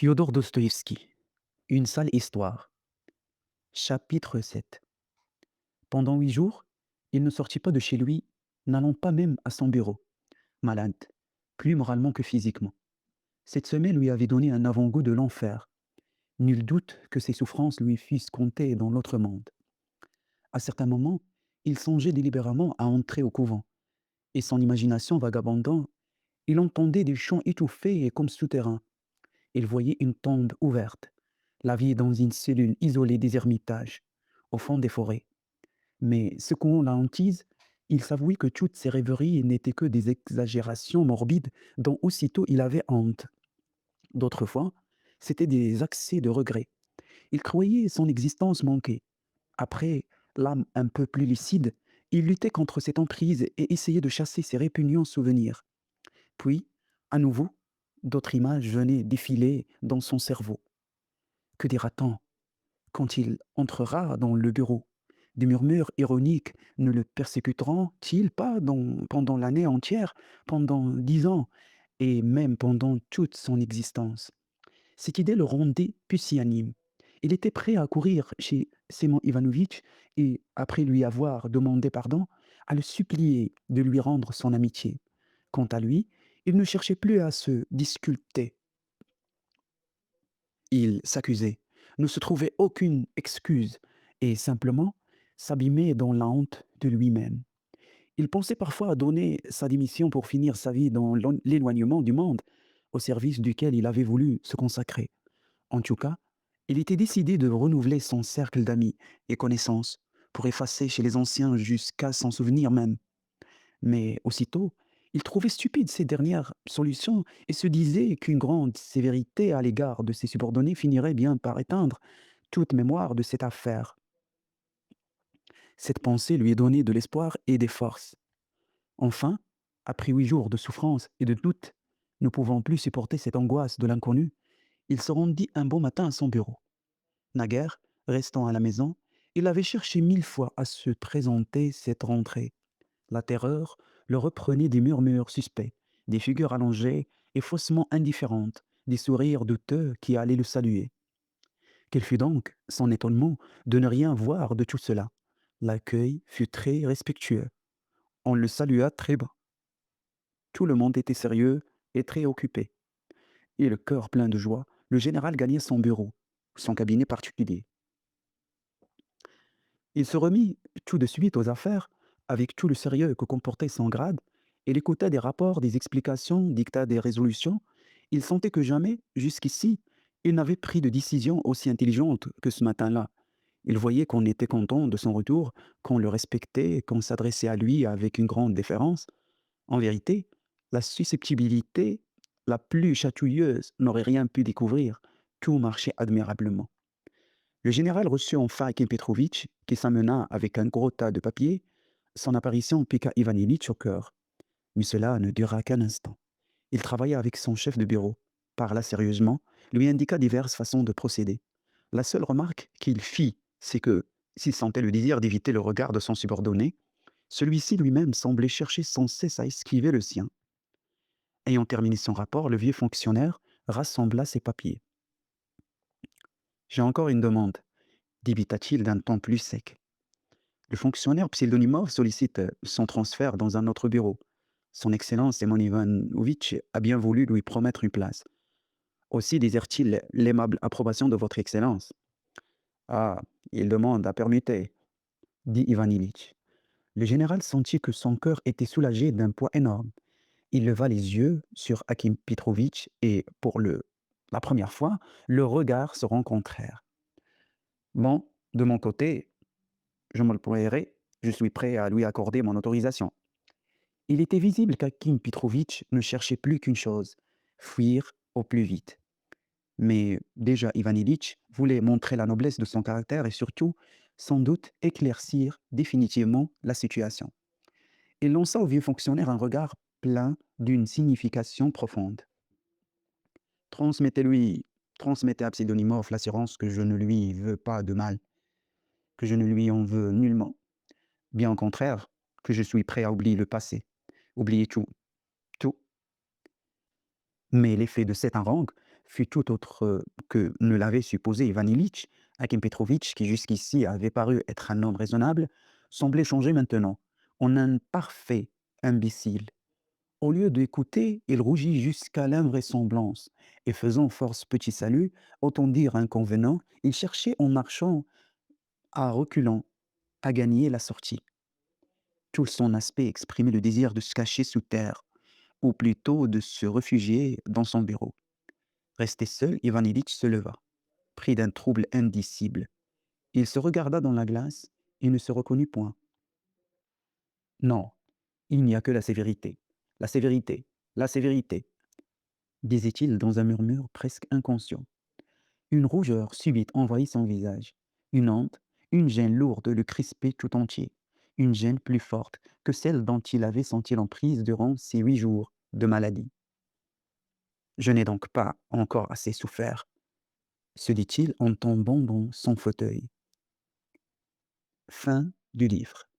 Fyodor Dostoïevski, Une sale histoire. Chapitre 7. Pendant 8 jours, il ne sortit pas de chez lui, n'allant pas même à son bureau, malade, plus moralement que physiquement. Cette semaine lui avait donné un avant-goût de l'enfer. Nul doute que ses souffrances lui fussent comptées dans l'autre monde. À certains moments, il songeait délibérément à entrer au couvent, et son imagination vagabondant, il entendait des chants étouffés et comme souterrains. Il voyait une tombe ouverte, la vie dans une cellule isolée des ermitages, au fond des forêts. Mais secouant la hantise, il s'avouait que toutes ces rêveries n'étaient que des exagérations morbides dont aussitôt il avait honte. D'autres fois, c'étaient des accès de regret. Il croyait son existence manquée. Après, l'âme un peu plus lucide, il luttait contre cette emprise et essayait de chasser ses répugnants souvenirs. Puis, à nouveau, d'autres images venaient défiler dans son cerveau. Que dira-t-on quand il entrera dans le bureau? Des murmures ironiques ne le persécuteront-ils pas pendant l'année entière, pendant 10 ans, et même pendant toute son existence? Cette idée le rendait pusillanime. Il était prêt à courir chez Semyon Ivanovitch et, après lui avoir demandé pardon, à le supplier de lui rendre son amitié. Quant à lui, il ne cherchait plus à se disculper. Il s'accusait, ne se trouvait aucune excuse et simplement s'abîmait dans la honte de lui-même. Il pensait parfois à donner sa démission pour finir sa vie dans l'éloignement du monde au service duquel il avait voulu se consacrer. En tout cas, il était décidé de renouveler son cercle d'amis et connaissances pour effacer chez les anciens jusqu'à s'en souvenir même. Mais aussitôt, il trouvait stupides ces dernières solutions et se disait qu'une grande sévérité à l'égard de ses subordonnés finirait bien par éteindre toute mémoire de cette affaire. Cette pensée lui donnait de l'espoir et des forces. Enfin, après 8 jours de souffrance et de doute, ne pouvant plus supporter cette angoisse de l'inconnu, il se rendit un beau matin à son bureau. Naguère, restant à la maison, il avait cherché 1000 fois à se présenter cette rentrée. La terreur le reprenait des murmures suspects, des figures allongées et faussement indifférentes, des sourires douteux qui allaient le saluer. Quel fut donc son étonnement de ne rien voir de tout cela? L'accueil fut très respectueux. On le salua très bas. Tout le monde était sérieux et très occupé. Et le cœur plein de joie, le général gagnait son bureau, son cabinet particulier. Il se remit tout de suite aux affaires, avec tout le sérieux que comportait son grade. Il écouta des rapports, des explications, dicta des résolutions. Il sentait que jamais, jusqu'ici, il n'avait pris de décision aussi intelligente que ce matin-là. Il voyait qu'on était content de son retour, qu'on le respectait, qu'on s'adressait à lui avec une grande déférence. En vérité, la susceptibilité la plus chatouilleuse n'aurait rien pu découvrir. Tout marchait admirablement. Le général reçut enfin Akim Petrovitch, qui s'amena avec un gros tas de papiers. Son apparition piqua Ivan Ilitch au cœur. Mais cela ne dura qu'un instant. Il travailla avec son chef de bureau, parla sérieusement, lui indiqua diverses façons de procéder. La seule remarque qu'il fit, c'est que, s'il sentait le désir d'éviter le regard de son subordonné, celui-ci lui-même semblait chercher sans cesse à esquiver le sien. Ayant terminé son rapport, le vieux fonctionnaire rassembla ses papiers. J'ai encore une demande, débita-t-il d'un ton plus sec. Le fonctionnaire Pseldonimov sollicite son transfert dans un autre bureau. Son Excellence Semyon Ivanovitch a bien voulu lui promettre une place. Aussi désire-t-il l'aimable approbation de votre Excellence. Ah, il demande à permuter, dit Ivan Ilitch. Le général sentit que son cœur était soulagé d'un poids énorme. Il leva les yeux sur Akim Petrovitch et, la première fois, leurs regards se rencontrèrent. Bon, de mon côté, je me le prierai, je suis prêt à lui accorder mon autorisation. Il était visible qu'Akim Petrovitch ne cherchait plus qu'une chose, fuir au plus vite. Mais déjà Ivan Ilitch voulait montrer la noblesse de son caractère et surtout, sans doute, éclaircir définitivement la situation. Il lança au vieux fonctionnaire un regard plein d'une signification profonde. Transmettez-lui, transmettez à Pseudonimov l'assurance que je ne lui veux pas de mal, que je ne lui en veux nullement. Bien au contraire, que je suis prêt à oublier le passé, oublier tout, tout. Mais l'effet de cette harangue fut tout autre que ne l'avait supposé Ivan Ilitch. Akim Petrovitch, qui jusqu'ici avait paru être un homme raisonnable, semblait changer maintenant en un parfait imbécile. Au lieu d'écouter, il rougit jusqu'à l'invraisemblance, et faisant force petit salut, autant dire inconvenant, il cherchait en marchant à reculons à gagner la sortie. Tout son aspect exprimait le désir de se cacher sous terre, ou plutôt de se réfugier dans son bureau. Resté seul, Ivan Ilitch se leva, pris d'un trouble indicible. Il se regarda dans la glace et ne se reconnut point. Non, il n'y a que la sévérité. La sévérité, la sévérité, disait-il dans un murmure presque inconscient. Une rougeur subite envahit son visage. Une honte, une gêne lourde le crispait tout entier. Une gêne plus forte que celle dont il avait senti l'emprise durant ces 8 jours de maladie. Je n'ai donc pas encore assez souffert, se dit-il en tombant dans son fauteuil. Fin du livre.